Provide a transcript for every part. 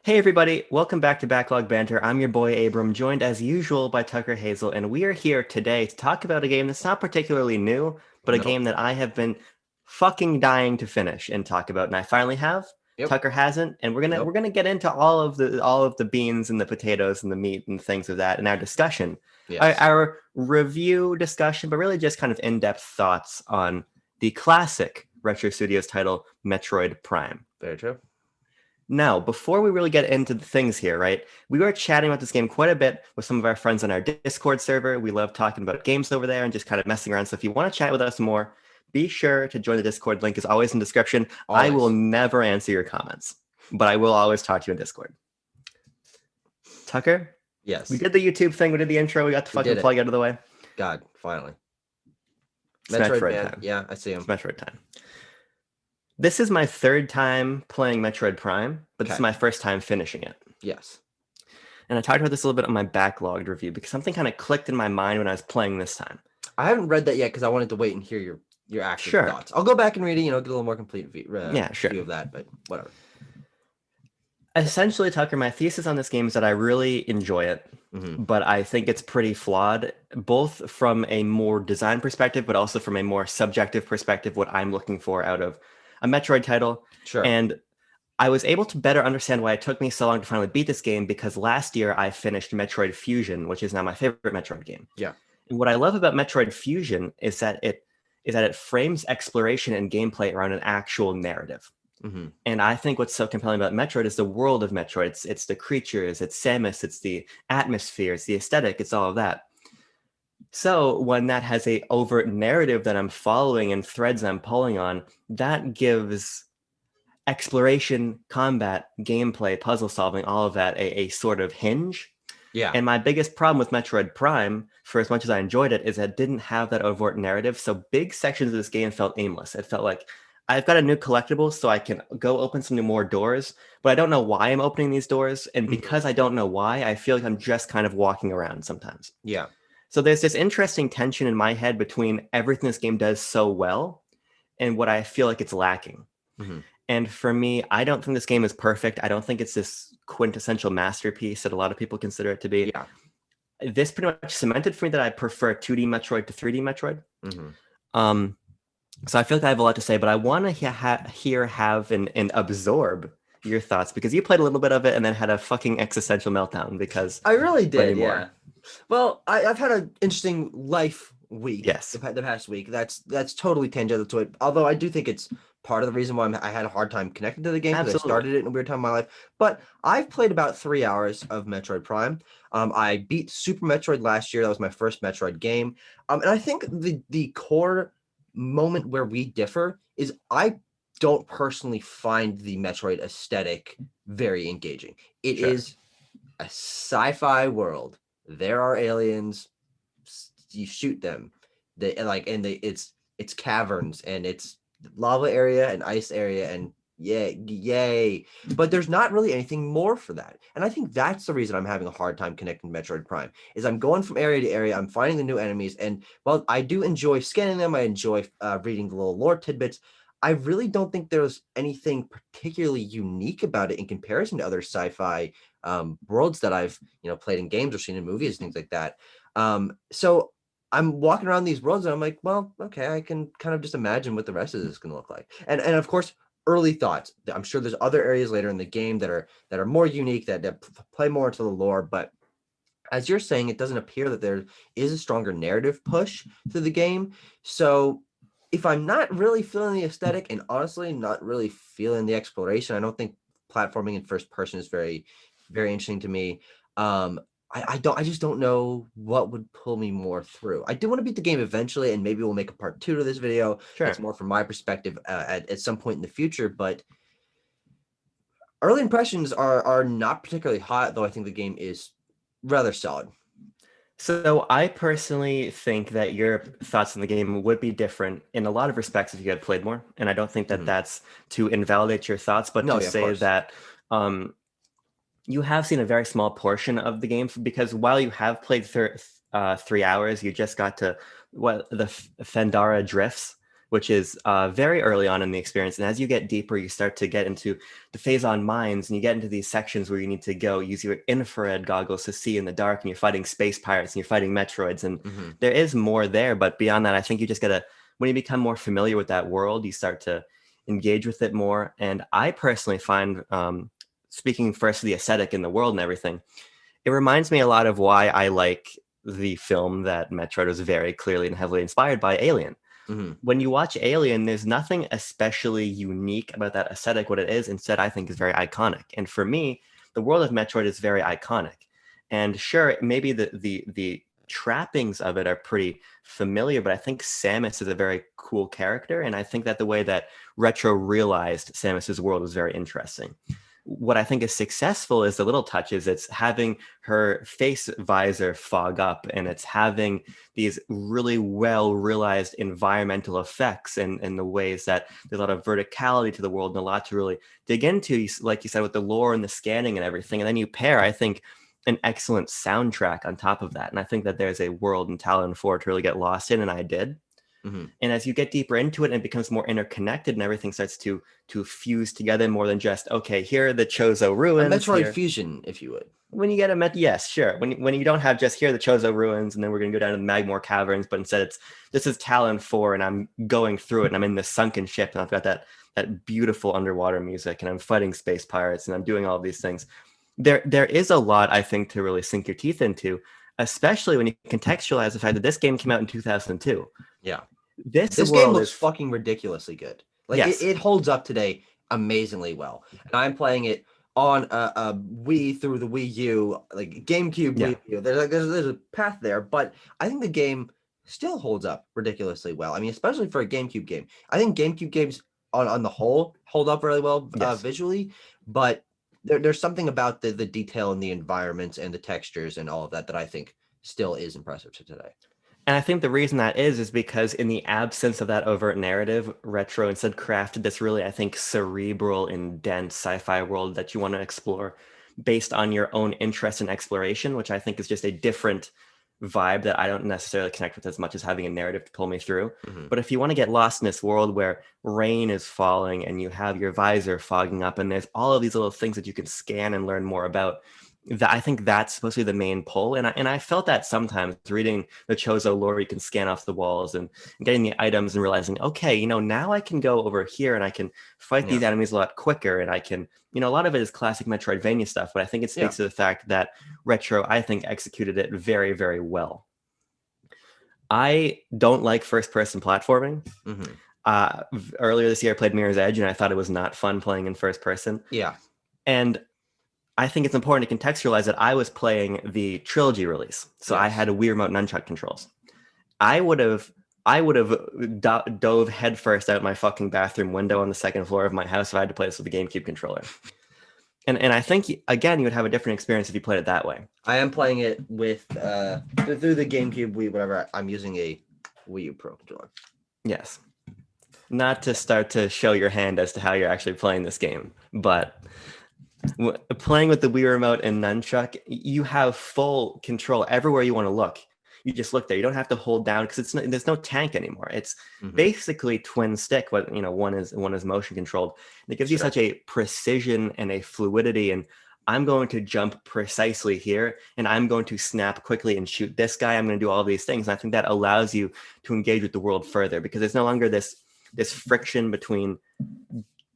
Hey everybody, welcome back to Backlog Banter. I'm your boy Abram, joined as usual by Tucker Hazel, and we are here today to talk about a game that's not particularly new, but a Nope. game that I have been fucking dying to finish and talk about, and I finally have. Yep. Tucker hasn't, and we're gonna we're Nope. gonna get into all of the beans and the potatoes and the meat and things of that in our discussion, our, Yes. our review discussion, but really just kind of in-depth thoughts on the classic Retro Studios title, Metroid Prime. Very true. Now, before we really get into the things here, right? We were chatting about this game quite a bit with some of our friends on our Discord server. We love talking about games over there and just kind of messing around. So if you want to chat with us more, be sure to join the Discord. Link is always in the description. I will Always. never answer your comments, but I will always talk to you in Discord. Tucker, we Yes. did the YouTube thing. We did the intro. We got the We fucking did it. plug out of the way. God, finally. It's Metroid Metroid Man. time. Yeah, I see It's him. Metroid time. This is my third time playing Metroid Prime, but this is Okay. my first time finishing it. Yes. And I talked about this a little bit on my backlogged review because something kind of clicked in my mind when I was playing this time. I haven't read that yet because I wanted to wait and hear your active Sure. thoughts. I'll go back and read it, get a little more complete Yeah, sure. view of that, but whatever. Essentially, Tucker, my thesis on this game is that I really enjoy it, Mm-hmm. but I think it's pretty flawed, both from a more design perspective, but also from a more subjective perspective, what I'm looking for out of a Metroid title. Sure. And I was able to better understand why it took me so long to finally beat this game because last year I finished Metroid Fusion, which is now my favorite Metroid game. Yeah. And what I love about Metroid Fusion is that it frames exploration and gameplay around an actual narrative. Mm-hmm. And I think what's so compelling about Metroid is the world of Metroid. It's the creatures, it's Samus, it's the atmosphere, it's the aesthetic, it's all of that. So when that has a overt narrative that I'm following and threads I'm pulling on, that gives exploration, combat, gameplay, puzzle solving, all of that a sort of hinge. Yeah. And my biggest problem with Metroid Prime, for as much as I enjoyed it, is that it didn't have that overt narrative. So big sections of this game felt aimless. It felt like I've got a new collectible, so I can go open some new more doors, but I don't know why I'm opening these doors. And Mm-hmm. because I don't know why, I feel like I'm just kind of walking around sometimes. Yeah. So there's this interesting tension in my head between everything this game does so well and what I feel like it's lacking. Mm-hmm. And for me, I don't think this game is perfect. I don't think it's this quintessential masterpiece that a lot of people consider it to be. Yeah. This pretty much cemented for me that I prefer 2D Metroid to 3D Metroid. Mm-hmm. So I feel like I have a lot to say, but I want to have and absorb your thoughts because you played a little bit of it and then had a fucking existential meltdown because I really plenty did, more. yeah. Well, I've had an interesting life week. Yes. The past week. That's totally tangential to it. Although I do think it's part of the reason why I had a hard time connecting to the game because I Absolutely. started it in a weird time in my life. But I've played about 3 hours of Metroid Prime. I beat Super Metroid last year. That was my first Metroid game. And I think the core moment where we differ is I don't personally find the Metroid aesthetic very engaging. It Sure. is a sci-fi world. There are aliens. You shoot them. It's caverns and it's lava area and ice area and yay. But there's not really anything more for that. And I think that's the reason I'm having a hard time connecting Metroid Prime is I'm going from area to area. I'm finding the new enemies. And while I do enjoy scanning them, I enjoy reading the little lore tidbits. I really don't think there's anything particularly unique about it in comparison to other sci-fi worlds that I've played in games or seen in movies, things like that. So I'm walking around these worlds and I'm like, well, okay, I can kind of just imagine what the rest of this is going to look like. And of course, early thoughts. I'm sure there's other areas later in the game that are more unique that play more into the lore, but as you're saying, it doesn't appear that there is a stronger narrative push to the game. So if I'm not really feeling the aesthetic and honestly not really feeling the exploration, I don't think platforming in first person is very, very interesting to me. I just don't know what would pull me more through. I do want to beat the game eventually, and maybe we'll make a part 2 to this video. Sure. That's more from my perspective at some point in the future. But early impressions are not particularly hot, though I think the game is rather solid. So I personally think that your thoughts on the game would be different in a lot of respects if you had played more. And I don't think that Mhm. that's to invalidate your thoughts, but No, to yeah, of say course. that um, you have seen a very small portion of the game because while you have played 3 hours, you just got to what the Fendara drifts. which is very early on in the experience. And as you get deeper, you start to get into the phase on mines, and you get into these sections where you need to go use your infrared goggles to see in the dark, and you're fighting space pirates and you're fighting Metroids. And Mm-hmm. there is more there, but beyond that, I think you just gotta, when you become more familiar with that world, you start to engage with it more. And I personally find, speaking first of the aesthetic in the world and everything, it reminds me a lot of why I like the film that Metroid was very clearly and heavily inspired by, Alien. Mm-hmm. When you watch Alien, there's nothing especially unique about that aesthetic. What it is, instead, I think is very iconic. And for me, the world of Metroid is very iconic. And sure, maybe the trappings of it are pretty familiar, but I think Samus is a very cool character, and I think that the way that Retro realized Samus's world was very interesting. What I think is successful is the little touches. It's having her face visor fog up, and it's having these really well realized environmental effects, and the ways that there's a lot of verticality to the world and a lot to really dig into, like you said, with the lore and the scanning and everything. And then you pair, I think, an excellent soundtrack on top of that. And I think that there's a world in Talon 4 to really get lost in, and I did. Mm-hmm. And as you get deeper into it and it becomes more interconnected and everything starts to fuse together more than just, okay, here are the Chozo A ruins Metroid here. fusion, if you would. When you get yes, sure. When you don't have just here are the Chozo ruins and then we're gonna go down to the Magmore caverns, but instead it's, this is Talon 4 and I'm going through it and I'm in this sunken ship and I've got that beautiful underwater music and I'm fighting space pirates and I'm doing all of these things. There is a lot, I think, to really sink your teeth into, especially when you contextualize the fact that this game came out in 2002. Yeah. This game world looks is fucking ridiculously good. Like yes. it holds up today amazingly well. And I'm playing it on a Wii through the Wii U, like GameCube Yeah. Wii U. There's a path there, but I think the game still holds up ridiculously well. I mean, especially for a GameCube game. I think GameCube games on the whole hold up really well Yes. visually, but there's something about the detail and the environments and the textures and all of that I think still is impressive to today. And I think the reason that is because in the absence of that overt narrative, Retro instead crafted this really, I think, cerebral and dense sci-fi world that you want to explore based on your own interest in exploration, which I think is just a different vibe that I don't necessarily connect with as much as having a narrative to pull me through. Mm-hmm. But if you want to get lost in this world where rain is falling and you have your visor fogging up and there's all of these little things that you can scan and learn more about, that I think that's supposed to be the main pull. And I felt that sometimes reading the Chozo lore, you can scan off the walls and getting the items and realizing, okay, now I can go over here and I can fight these enemies a lot quicker. And I can, a lot of it is classic Metroidvania stuff, but I think it speaks to the fact that Retro, I think, executed it very, very well. I don't like first-person platforming. Mm-hmm. Earlier this year, I played Mirror's Edge, and I thought it was not fun playing in first person. Yeah. And I think it's important to contextualize that I was playing the trilogy release, so I had a Wii Remote nunchuck controls. I would have dove headfirst out my fucking bathroom window on the second floor of my house if I had to play this with a GameCube controller. And I think, again, you would have a different experience if you played it that way. I am playing it with through the GameCube Wii, whatever. I'm using a Wii U Pro controller. Yes. Not to start to show your hand as to how you're actually playing this game, but playing with the Wii Remote and nunchuck, you have full control everywhere you want to look. You just look there. You don't have to hold down because there's no tank anymore. It's basically twin stick, but one is motion controlled. And it gives you such a precision and a fluidity. And I'm going to jump precisely here, and I'm going to snap quickly and shoot this guy. I'm going to do all of these things. And I think that allows you to engage with the world further because there's no longer this friction between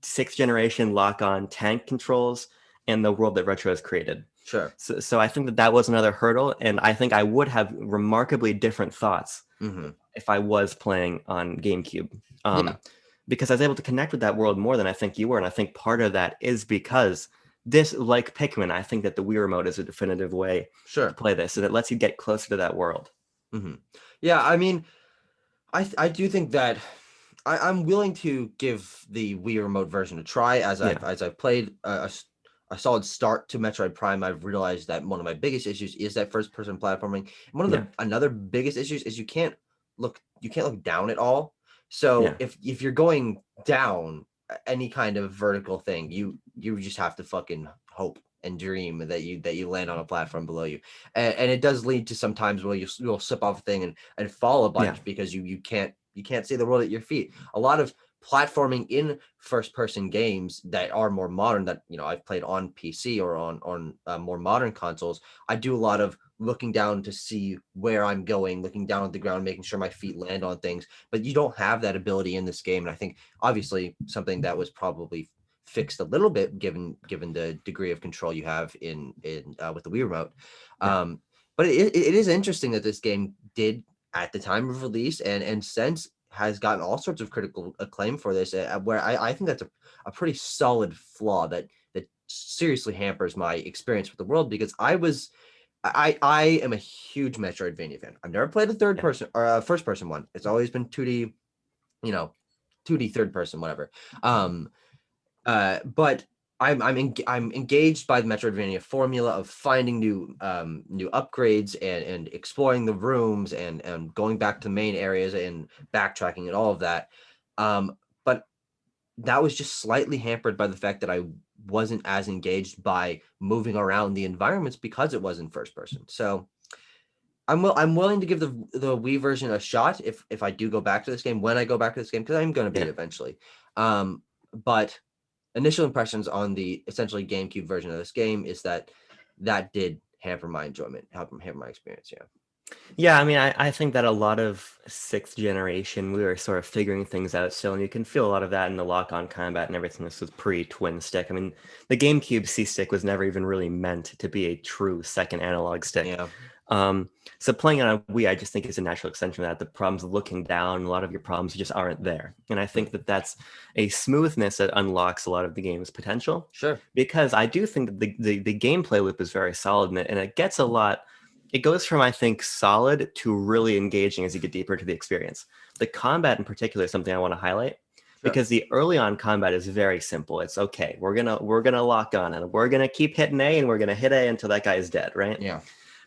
6th generation lock-on tank controls and the world that Retro has created. Sure. So I think that was another hurdle, and I think I would have remarkably different thoughts if I was playing on GameCube. Because I was able to connect with that world more than I think you were, and I think part of that is because this, like Pikmin, I think that the Wii Remote is a definitive way to play this, and it lets you get closer to that world. Yeah, I mean, I do think that I'm willing to give the Wii Remote version a try as I've played a solid start to Metroid Prime. I've realized that one of my biggest issues is that first person platforming. And one of another biggest issues is you can't look down at all. So if you're going down any kind of vertical thing, you just have to fucking hope and dream that you land on a platform below you. And it does lead to sometimes where you'll slip off a thing and fall a bunch because you can't you can't see the world at your feet. A lot of platforming in first person games that are more modern, that I've played on PC or on more modern consoles, I do a lot of looking down to see where I'm going, looking down at the ground, making sure my feet land on things. But you don't have that ability in this game, and I think obviously something that was probably fixed a little bit given the degree of control you have in with the Wii remote. Yeah. But it is interesting that this game did, at the time of release and since, has gotten all sorts of critical acclaim for this, where I think that's a pretty solid flaw that seriously hampers my experience with the world, because I am a huge Metroidvania fan. I've never played a third Yeah. person or a first person one. It's always been 2D, 2D third person, whatever. But I'm engaged by the Metroidvania formula of finding new upgrades and exploring the rooms and going back to the main areas and backtracking and all of that. But that was just slightly hampered by the fact that I wasn't as engaged by moving around the environments because it wasn't first person. So I'm willing to give the Wii version a shot if I do go back to this game, when I go back to this game, because I'm going to beat it eventually. But initial impressions on the essentially GameCube version of this game is that did hamper my enjoyment, hamper my experience. Yeah. Yeah, I mean, I think that a lot of sixth generation, we were sort of figuring things out still, and you can feel a lot of that in the lock-on combat and everything. This was pre-twin stick. I mean, the GameCube C-stick was never even really meant to be a true second analog stick. Yeah. So playing it on Wii, I just think is a natural extension of that. The problems of looking down, a lot of your problems just aren't there. And I think that that's a smoothness that unlocks a lot of the game's potential. Sure. Because I do think that the gameplay loop is very solid in it, and it gets a lot. It goes from, I think, solid to really engaging as you get deeper into the experience. The combat in particular is something I want to highlight. Sure. Because the early on combat is very simple. It's okay. We're gonna lock on and we're gonna keep hitting A and we're gonna hit A until that guy is dead, right? Yeah.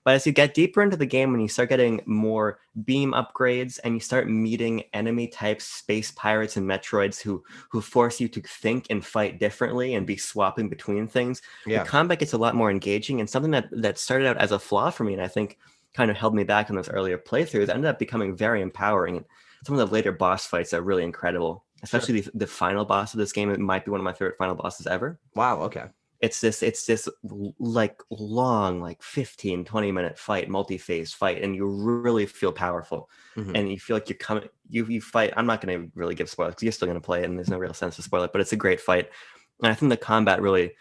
But as you get deeper into the game, when you start getting more beam upgrades and you start meeting enemy types, space pirates and Metroids who force you to think and fight differently and be swapping between things, the combat gets a lot more engaging, and something that started out as a flaw for me and I think kind of held me back in those earlier playthroughs ended up becoming very empowering. Some of the later boss fights are really incredible, especially the final boss of this game. It might be one of my favorite final bosses ever. Wow, okay. It's this like long, like 15-20 minute fight, multi-phase fight, and you really feel powerful. And you feel like you're coming, you fight. I'm not going to really give spoilers because you're still going to play it and there's no real sense to spoil it, but it's a great fight. And I think the combat really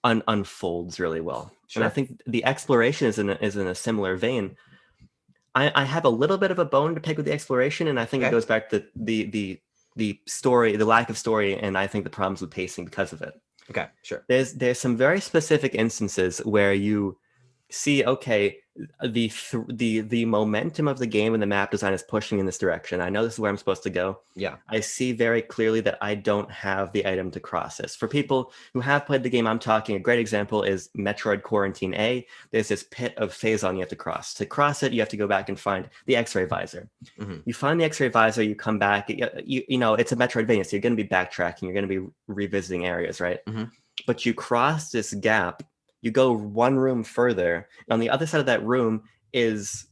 unfolds really well. Sure. And I think the exploration is in a similar vein. I have a little bit of a bone to pick with the exploration, and I think it goes back to the story, the lack of story, and I think the problems with pacing because of it. Okay, sure. There's some very specific instances where you see, okay, the momentum of the game and the map design is pushing in this direction. I know this is where I'm supposed to go. Yeah. I see very clearly that I don't have the item to cross this. For people who have played the game I'm talking, a great example is Metroid Quarantine A. There's this pit of Phazon you have to cross. To cross it, you have to go back and find the X-ray visor. You find the X-ray visor, you come back. You know, it's a Metroidvania, so you're going to be backtracking. You're going to be revisiting areas, right? But you cross this gap. You go one room further. On the other side of that room is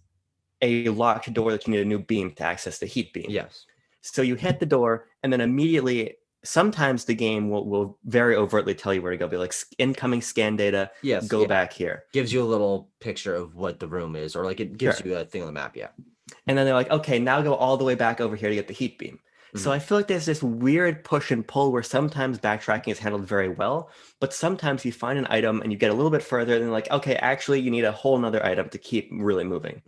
a locked door that you need a new beam to access, the heat beam. Yes. So you hit the door, and then immediately, sometimes the game will very overtly tell you where to go. Be like, incoming scan data, go back here. Gives you a little picture of what the room is, or like it gives you a thing on the map, And then they're like, okay, now go all the way back over here to get the heat beam. So I feel like there's this weird push and pull where sometimes backtracking is handled very well, but sometimes you find an item and you get a little bit further and like, okay, actually you need a whole nother item to keep really moving.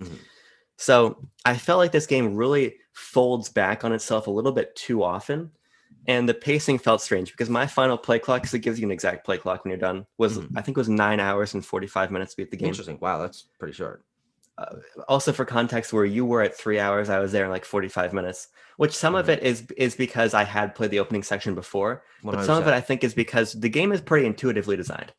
So I felt like this game really folds back on itself a little bit too often. And the pacing felt strange because my final play clock, because it gives you an exact play clock when you're done, was I think it was 9 hours and 45 minutes to beat the game. Interesting. Wow, that's pretty short. Also for context, where you were at 3 hours, I was there in like 45 minutes, which some of it is because I had played the opening section before, 100%. But some of it I think is because the game is pretty intuitively designed.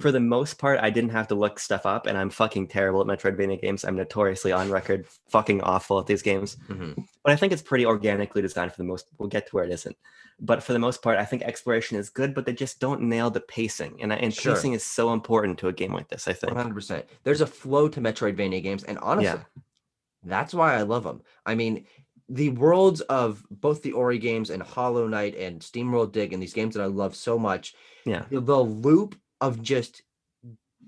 For the most part, I didn't have to look stuff up, and I'm fucking terrible at Metroidvania games. I'm notoriously on record fucking awful at these games. But I think it's pretty organically designed for the most. We'll get to where it isn't. But for the most part, I think exploration is good, but they just don't nail the pacing. And pacing is so important to a game like this, I think. 100%. There's a flow to Metroidvania games, and honestly, that's why I love them. I mean, the worlds of both the Ori games and Hollow Knight and SteamWorld Dig and these games that I love so much, Yeah. the loop of just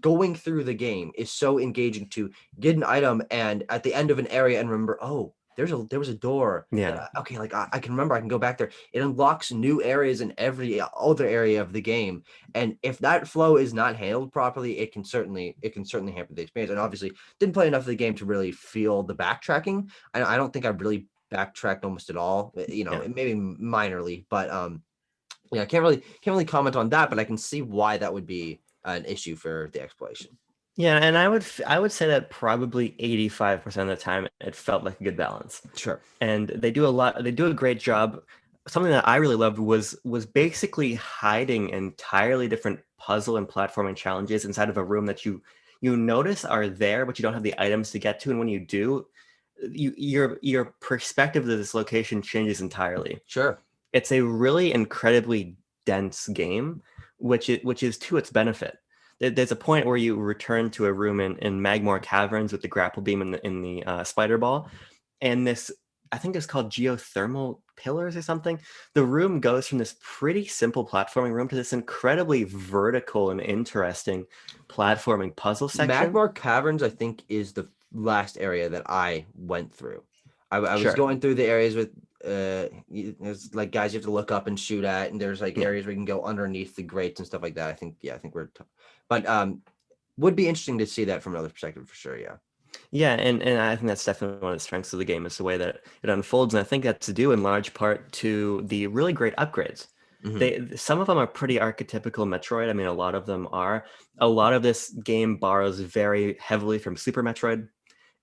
going through the game is so engaging to get an item and at the end of an area and remember, oh, there was a door. Yeah. Okay, like I can remember I can go back there. It unlocks new areas in every other area of the game. And if that flow is not handled properly, it can certainly hamper the experience. And obviously didn't play enough of the game to really feel the backtracking. I don't think I've really backtracked almost at all. Yeah. Maybe minorly, but yeah, I can't really comment on that, but I can see why that would be an issue for the exploration. Yeah, and I would say that probably 85% of the time it felt like a good balance. Sure. And they do a great job. Something that I really loved was basically hiding entirely different puzzle and platforming challenges inside of a room that you notice are there, but you don't have the items to get to. And when you do, your perspective of this location changes entirely. Sure. It's a really incredibly dense game, which is to its benefit. There's a point where you return to a room in Magmore Caverns with the grapple beam in the spider ball, and this, I think it's called geothermal pillars or something. The room goes from this pretty simple platforming room to this incredibly vertical and interesting platforming puzzle section. Magmar Caverns, I think, is the last area that I went through. I was Sure. going through the areas with there's like guys you have to look up and shoot at, and there's like Yeah. areas where you can go underneath the grates and stuff like that. I think but would be interesting to see that from another perspective for sure. Yeah. Yeah, and I think that's definitely one of the strengths of the game is the way that it unfolds, and I think that's due in large part to the really great upgrades. Mhm. Some of them are pretty archetypical Metroid. I mean, a lot of them are. A lot of this game borrows very heavily from Super Metroid.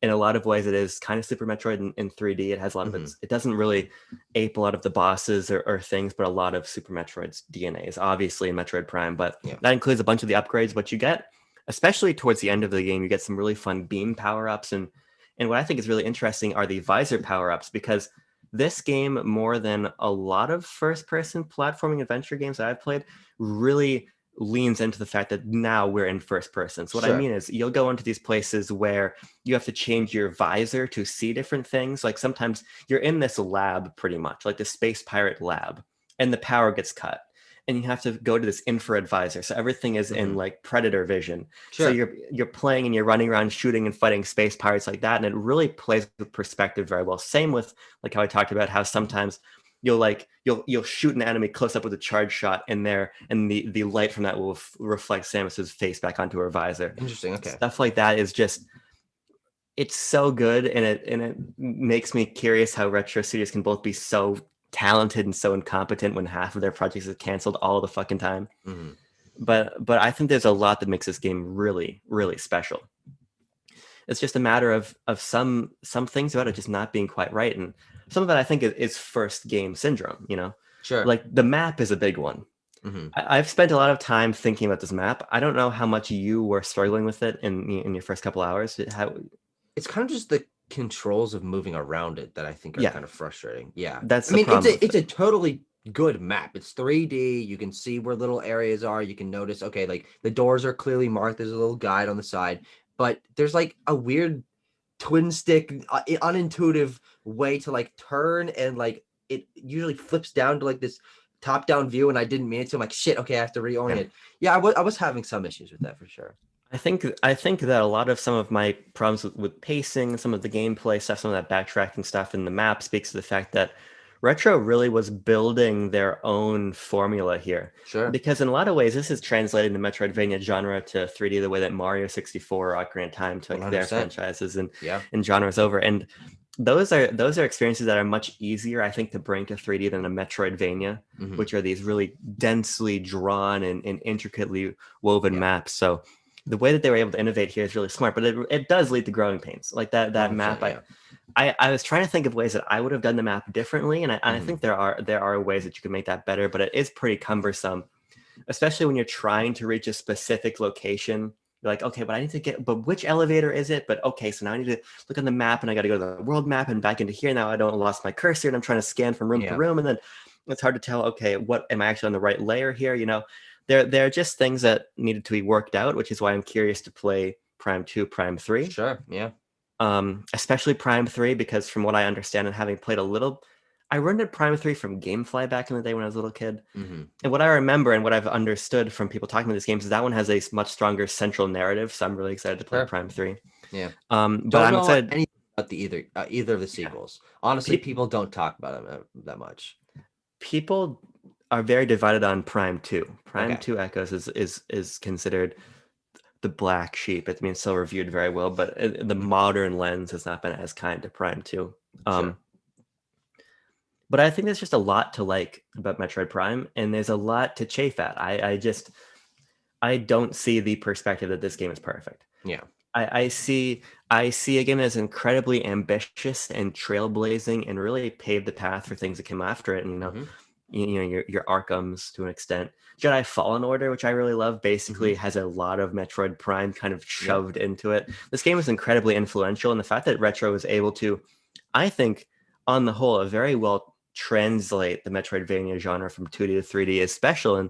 In a lot of ways, it is kind of Super Metroid in 3D. It has a lot of Mhm. it doesn't really ape a lot of the bosses or things, but a lot of Super Metroid's DNA is obviously in Metroid Prime. But Yeah. that includes a bunch of the upgrades. What you get, especially towards the end of the game, you get some really fun beam power ups, and what I think is really interesting are the visor power ups because this game, more than a lot of first person platforming adventure games that I've played, really leans into the fact that now we're in first person. So what I Sure. mean is you'll go into these places where you have to change your visor to see different things. Like sometimes you're in this lab pretty much, like the space pirate lab, and the power gets cut. And you have to go to this infrared visor. So everything is in Mhm. like predator vision. So Sure. you're playing and you're running around shooting and fighting space pirates like that. And it really plays with perspective very well. Same with like how I talked about how sometimes you'll shoot an enemy close up with a charge shot in there, and the light from that will reflect Samus's face back onto her visor. Interesting. Okay. Stuff like that is just it's so good, and it makes me curious how retro studios can both be so talented and so incompetent when half of their projects is canceled all the fucking time. Mhm. But I think there's a lot that makes this game really really special. It's just a matter of some things about it just not being quite right, and some of it I think is first game syndrome. Sure. Like the map is a big one. Mhm. I've spent a lot of time thinking about this map. I don't know how much you were struggling with it in your first couple hours. How? It's kind of just the controls of moving around it that I think are Yeah, kind of frustrating. Yeah. that's I the mean, it's problem a with it's it. a totally good map. It's 3D. You can see where little areas are. You can notice, okay, like the doors are clearly marked. There's a little guide on the side, but there's like a weird twin stick unintuitive way to like turn, and like it usually flips down to like this top down view, and I didn't mean it to. I'm like, shit, okay, I have to Yeah. reorient. Yeah, I was having some issues with that for sure. I think that a lot of some of my problems with pacing, some of the gameplay stuff, some of that backtracking stuff in the map speaks to the fact that Retro really was building their own formula here. Sure. Because in a lot of ways, this is translating the Metroidvania genre to 3D the way that Mario 64 or Ocarina of Time took their 100%. franchises Yeah. and genres over. And those are experiences that are much easier, I think, to bring to 3D than a Metroidvania, Hmm. which are these really densely drawn and intricately woven Yeah. maps. So the way that they were able to innovate here is really smart, but it does lead to growing pains. Like that map, 100%. Yeah. I was trying to think of ways that I would have done the map differently, and I Hmm. think there are ways that you can make that better, but it is pretty cumbersome, especially when you're trying to reach a specific location. You're like, okay, but I need to get, but which elevator is it? But okay, so now I need to look on the map, and I got to go to the world map and back into here. Now I don't lost my cursor, and I'm trying to scan from room to Yeah. room, and then it's hard to tell. Okay, what am I actually on the right layer here? There are just things that needed to be worked out, which is why I'm curious to play Prime 2, Prime 3. Sure. Yeah. especially Prime 3, because from what I understand and having played a little, I rented Prime 3 from GameFly back in the day when I was a little kid. Mm-hmm. And what I remember and what I've understood from people talking about these games is that one has a much stronger central narrative. So I'm really excited to play Sure. Prime 3. Yeah. But Don't I'm know excited. anything about the either of the Yeah. sequels. Honestly, people don't talk about them that much. People are very divided on Prime 2. Prime Okay. 2 Echoes is considered the black sheep. It's been still reviewed very well, but the modern lens has not been as kind to Prime 2. Sure. But I think there's just a lot to like about Metroid Prime, and there's a lot to chafe at. I don't see the perspective that this game is perfect. Yeah. I see a game that's incredibly ambitious and trailblazing and really paved the path for things that came after it. And Mm-hmm. your Arkhams to an extent. Jedi Fallen Order, which I really love, basically has a lot of Metroid Prime kind of Yeah. shoved into it. This game is incredibly influential, and the fact that Retro was able to, I think, on the whole, very well translate the Metroidvania genre from 2D to 3D is special, and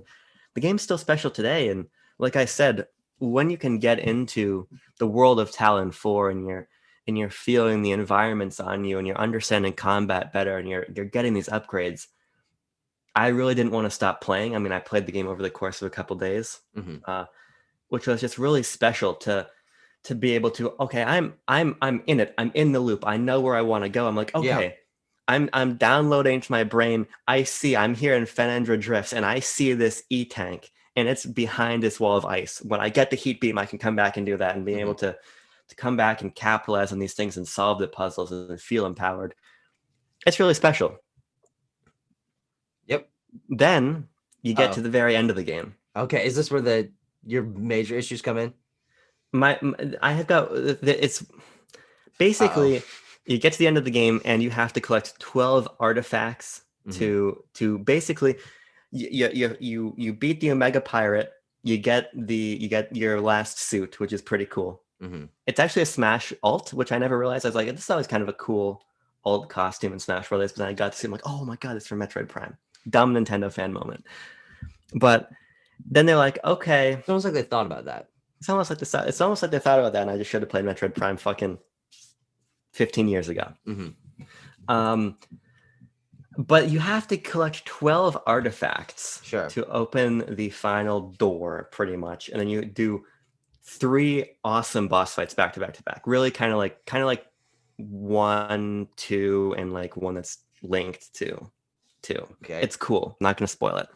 the game's still special today. And like I said, when you can get into the world of Talon 4 and you're feeling the environments on you and you're understanding combat better and you're getting these upgrades, I really didn't want to stop playing. I mean, I played the game over the course of a couple days, Mm-hmm. which was just really special to be able to. Okay, I'm in it. I'm in the loop. I know where I want to go. I'm like, Yeah. okay, I'm downloading to my brain. I'm here in Fenandra Drifts, and I see this E-tank, and it's behind this wall of ice. When I get the heat beam, I can come back and do that, and being able to come back and capitalize on these things and solve the puzzles and feel empowered. It's really special. Yep. Then you get to Oh. the very end of the game. Okay. Is this where your major issues come in? I have got it's Uh-oh. basically you get to the end of the game and you have to collect 12 artifacts to basically you beat the Omega Pirate. You get your last suit, which is pretty cool. It's actually a Smash alt, which I never realized. I was like, this is always kind of a cool alt costume in Smash Brothers, but then I got to see, I'm like, oh my god, it's from Metroid Prime. Dumb Nintendo fan moment. But then they're like, okay, It's almost like they thought about that. it's almost like they thought about that, and I just should have played Metroid Prime fucking 15 years ago. But you have to collect 12 artifacts to open the final door, pretty much, and then you do 3 awesome boss fights back to back to back. Really, kind of like 1, 2, and like one that's linked to 2. Okay. It's cool. I'm not gonna spoil it,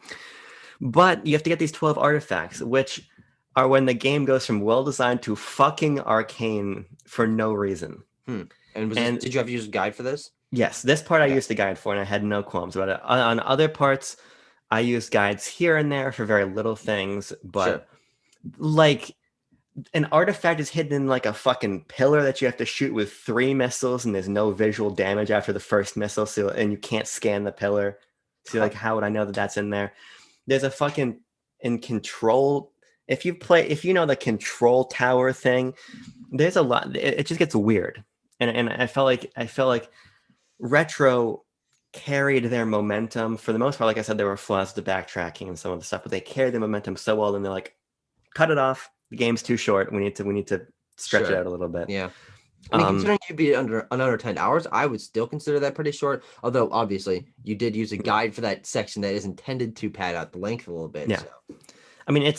but you have to get these 12 artifacts, which are when the game goes from well designed to fucking arcane for no reason. And did you have to use a guide for this? Yes, this part I used a guide for, and I had no qualms about it. On other parts, I used guides here and there for very little things, but like an artifact is hidden in like a fucking pillar that you have to shoot with 3 missiles, and there's no visual damage after the first missile, and you can't scan the pillar. So like, how would I know that that's in there? There's a fucking in control. If you know the control tower thing, there's a lot. It just gets weird, and I felt like Retro carried their momentum for the most part. Like I said, there were flaws with the backtracking and some of the stuff, but they carried the momentum so well. And they're like, cut it off. The game's too short. We need to stretch it out a little bit. Yeah. I mean, considering you beat it under 10 hours, I would still consider that pretty short. Although, obviously, you did use a guide for that section that is intended to pad out the length a little bit. Yeah. So. I mean,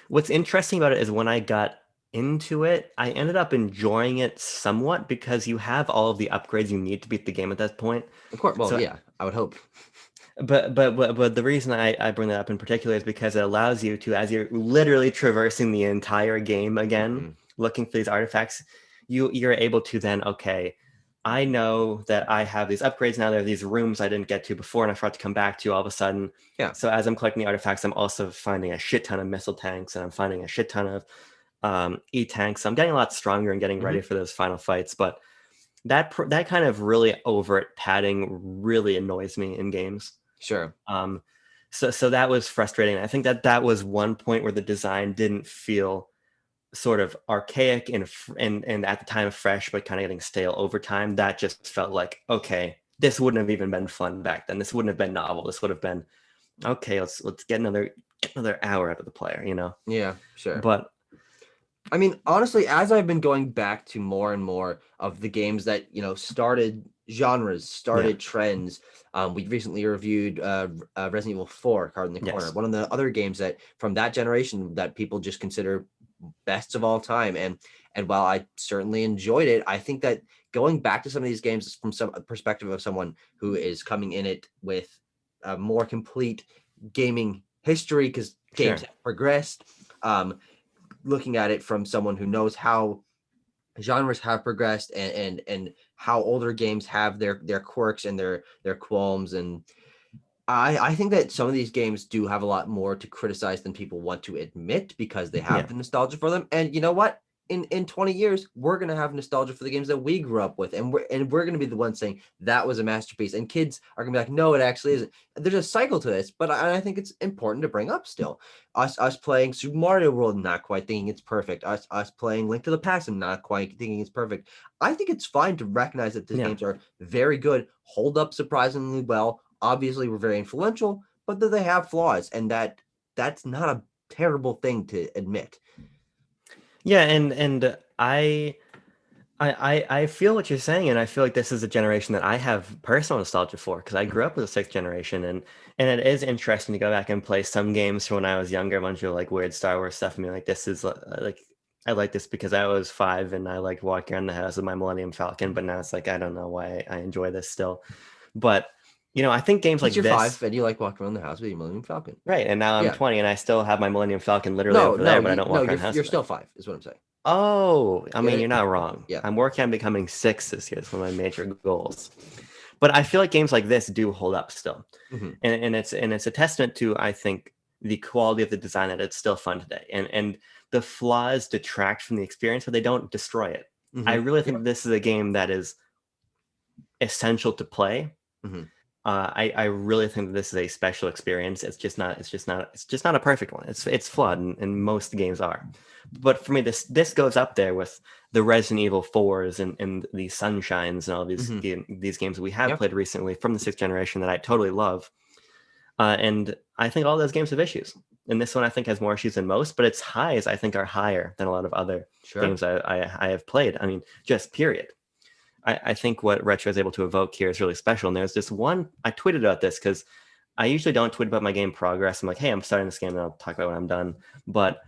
what's interesting about it is when I got into it, I ended up enjoying it somewhat because you have all of the upgrades you need to beat the game at that point. Of course. Well, yeah, I would hope. But the reason I bring that up in particular is because it allows you to, as you're literally traversing the entire game again, looking for these artifacts, you're able to then, okay, I know that I have these upgrades now. There are these rooms I didn't get to before, and I forgot to come back to all of a sudden. Yeah. So as I'm collecting the artifacts, I'm also finding a shit ton of missile tanks, and I'm finding a shit ton of E-tanks. So I'm getting a lot stronger and getting ready for those final fights. But that kind of really overt padding really annoys me in games. Sure. So that was frustrating. I think that was one point where the design didn't feel sort of archaic and at the time fresh, but kind of getting stale over time. That just felt like, okay, this wouldn't have even been fun back then. This wouldn't have been novel. This would have been, okay, let's get another hour out of the player, you know? Yeah, sure. But I mean, honestly, as I've been going back to more and more of the games that, started genres, Yeah. started trends, we recently reviewed Resident Evil 4, Card in the Corner, Yes. one of the other games that from that generation that people just consider best of all time. And while I certainly enjoyed it, I think that going back to some of these games from some perspective of someone who is coming in it with a more complete gaming history, because games Sure. have progressed. Looking at it from someone who knows how genres have progressed, and how older games have their quirks and their qualms, and I think that some of these games do have a lot more to criticize than people want to admit, because they have Yeah. the nostalgia for them. And you know what? In 20 years, we're gonna have nostalgia for the games that we grew up with, and we're gonna be the ones saying that was a masterpiece. And kids are gonna be like, no, it actually isn't. There's a cycle to this, but I think it's important to bring up still. Us playing Super Mario World, not quite thinking it's perfect. Us playing Link to the Past and not quite thinking it's perfect. I think it's fine to recognize that these Yeah. games are very good, hold up surprisingly well, obviously were very influential, but that they have flaws, and that's not a terrible thing to admit. Yeah, and I feel what you're saying, and I feel like this is a generation that I have personal nostalgia for because I grew up with the sixth generation, and it is interesting to go back and play some games from when I was younger, a bunch of like weird Star Wars stuff, and be like, this is like I like this because I was 5 and I liked walking around the house with my Millennium Falcon, but now it's like I don't know why I enjoy this still, but I think games But like you're 5 this, and you like walking around the house with your Millennium Falcon. right? And now I'm Yeah. 20 and I still have my Millennium Falcon literally No, over no, there, but I don't no, walk around the house you're with it. still 5, is what I'm saying. Oh, I Get mean, it? you're not wrong. Yeah. I'm working on becoming 6 this year. It's one of my major goals. But I feel like games like this do hold up still. Hmm. And it's a testament to, I think, the quality of the design that it's still fun today. And the flaws detract from the experience, but they don't destroy it. I Hmm. really Yeah. think this is a game that is essential to play. Hmm. I really think that this is a special experience. It's just not a perfect one. It's flawed, and most games are. But for me, this goes up there with the Resident Evil 4s and the Sunshines and all Hmm. these games that we have Yeah. played recently from the sixth generation that I totally love. And I think all those games have issues. And this one I think has more issues than most, but its highs I think are higher than a lot of other Sure. games I have played. I mean, just period. I think what Retro is able to evoke here is really special. And there's this one, I tweeted about this because I usually don't tweet about my game progress. I'm like, hey, I'm starting this game and I'll talk about when I'm done. But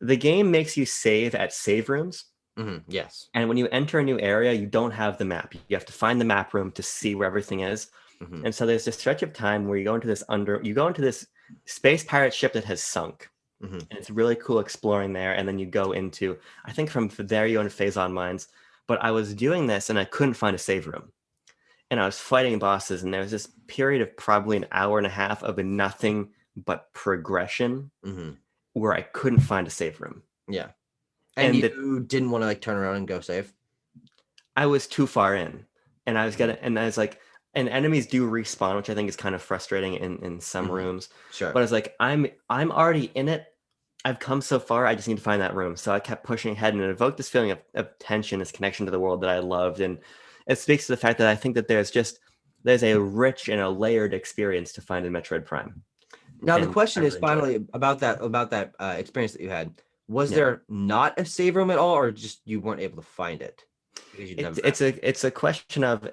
the game makes you save at save rooms. Hmm. Yes. And when you enter a new area, you don't have the map. You have to find the map room to see where everything is. Hmm. And so there's this stretch of time where you go into this space pirate ship that has sunk. Hmm. And it's really cool exploring there. And then you go into, I think from there you go into Phazon Mines. But I was doing this and I couldn't find a save room. And I was fighting bosses, and there was this period of probably an hour and a half of nothing but progression Hmm. where I couldn't find a save room. Yeah. And And you didn't want to like turn around and go save? I was too far in. And I was Mhm. gonna and I was like, and enemies do respawn, which I think is kind of frustrating in some Mhm. rooms. Sure. But I was like, I'm already in it. I've come so far, I just need to find that room. So I kept pushing ahead, and it evoked this feeling of tension, this connection to the world that I loved. And it speaks to the fact that I think that there's a rich and a layered experience to find in Metroid Prime. Now the And I question is really enjoyed it. finally about that experience that you had. Was Yeah. there not a save room at all, or just you weren't able to find it because you'd never It's a question of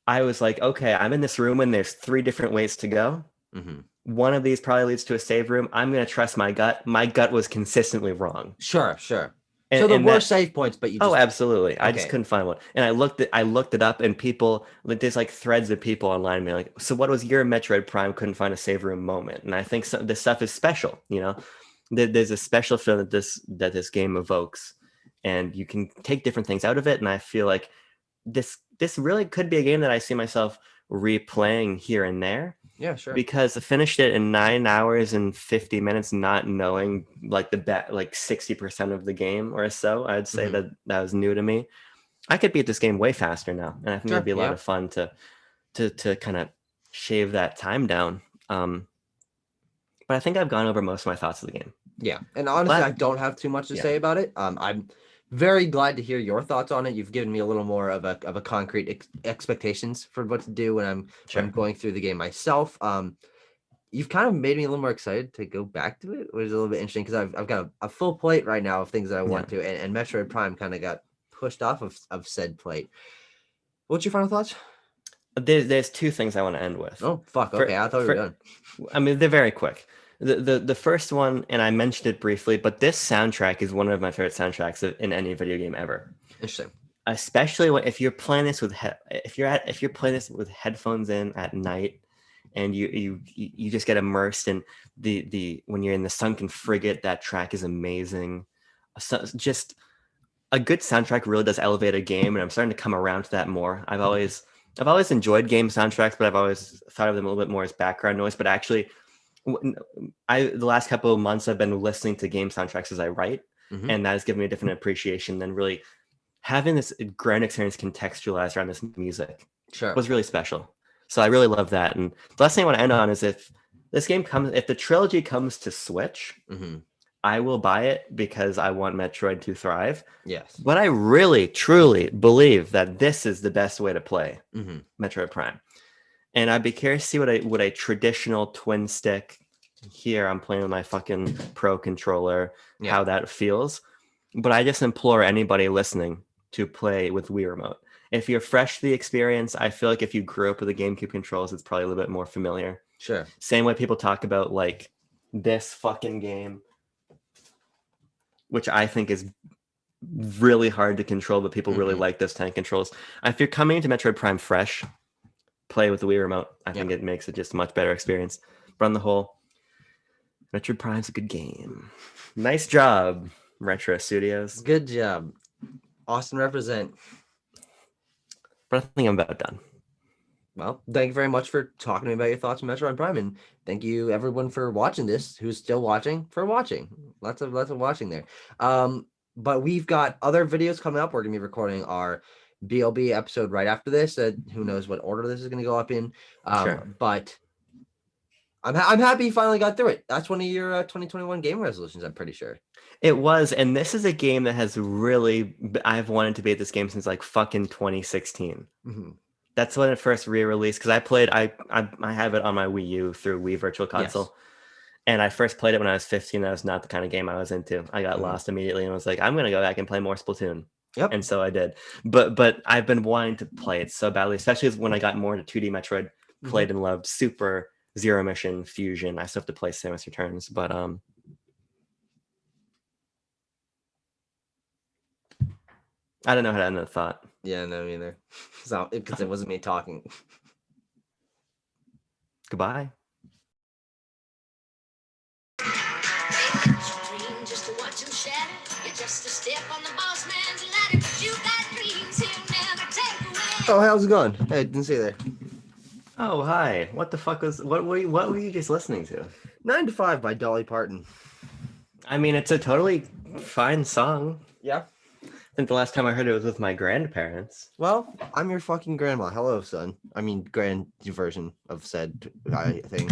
I was like, okay, I'm in this room and there's 3 different ways to go. Hmm. One of these probably leads to a save room. I'm gonna trust my gut. My gut was consistently wrong. Sure, sure. So And, there and were that save points, but you Oh, just absolutely. I just okay. couldn't find one. And I looked it up, and people, like, there's like threads of people online being like, so what was your Metroid Prime couldn't find a save room moment? And I think this stuff is special, There's a special feeling that this game evokes, and you can take different things out of it. And I feel like this really could be a game that I see myself replaying here and there, Yeah, sure. because I finished it in 9 hours and 50 minutes, not knowing like like 60% of the game or so. I'd say Hmm. that was new to me. I could beat this game way faster now, and I think it'd Sure. be a lot Yeah. of fun to kind of shave that time down. But I think I've gone over most of my thoughts of the game. Yeah. And honestly, I But don't have too much to yeah, say about it. I'm very glad to hear your thoughts on it. You've given me a little more of a concrete expectations for what to do when I'm sure. going through the game myself. you've kind of made me a little more excited to go back to it, which is a little bit interesting because I've got a full plate right now of things that I want to, and Metroid Prime kind of got pushed off of said plate. What's your final thoughts? There's two things I want to end with. Oh fuck! For, Okay, I thought we were done. I mean, they're very quick. The first one, and I mentioned it briefly, but this soundtrack is one of my favorite soundtracks in any video game ever. Interesting. Especially if you're playing this with if you're playing this with headphones in at night, and you just get immersed in the when you're in the sunken frigate. That track is amazing. So, just a good soundtrack really does elevate a game, and I'm starting to come around to that more. I've always enjoyed game soundtracks, but I've always thought of them a little bit more as background noise. But actually, the last couple of months I've been listening to game soundtracks as I write, and that has given me a different appreciation than really having this grand experience contextualized around this music. Sure. Was really special. So I really love that. And the last thing I want to end on is if the trilogy comes to Switch, I will buy it because I want Metroid to thrive. Yes. But I really, truly believe that this is the best way to play Metroid Prime. And I'd be curious to see what a traditional twin stick, here I'm playing with my fucking Pro controller, how that feels. But I just implore anybody listening to play with Wii Remote. If you're fresh to the experience, I feel like if you grew up with the GameCube controls, it's probably a little bit more familiar. Sure. Same way people talk about like this fucking game, which I think is really hard to control, but people really like those tank controls. If you're coming into Metroid Prime fresh, play with the Wii Remote. I think it makes it just a much better experience. But on the whole, Metroid Prime's a good game. Nice job, Retro Studios. Good job. Austin represent. But I think I'm about done. Well, thank you very much for talking to me about your thoughts on Metroid Prime, and thank you everyone for watching this, who's still watching, for watching. Lots of watching there. But we've got other videos coming up. We're gonna be recording our BLB episode right after this. Who knows what order this is gonna go up in. Sure. But I'm happy you finally got through it. That's one of your 2021 game resolutions, I'm pretty sure. It was, and this is a game that has really, I've wanted to be at this game since like fucking 2016. That's when it first re-released, because I have it on my Wii U through Wii Virtual Console. And I first played it when I was 15. That was not the kind of game I was into. I got lost immediately and was like, I'm going to go back and play more Splatoon. Yep. And so I did. But I've been wanting to play it so badly, especially when I got more into 2D Metroid, played and loved Super, Zero Mission, Fusion. I still have to play Samus Returns, but I don't know how to end the thought. Yeah, no, me either. So because it wasn't me talking. Goodbye. Oh, how's it going? Hey, didn't see you there. Oh, hi. What the fuck what were you just listening to? 9 to 5 by Dolly Parton. I mean, it's a totally fine song. Yeah. I think the last time I heard it was with my grandparents. Well, I'm your fucking grandma. Hello, son. I mean, grand version of said thing.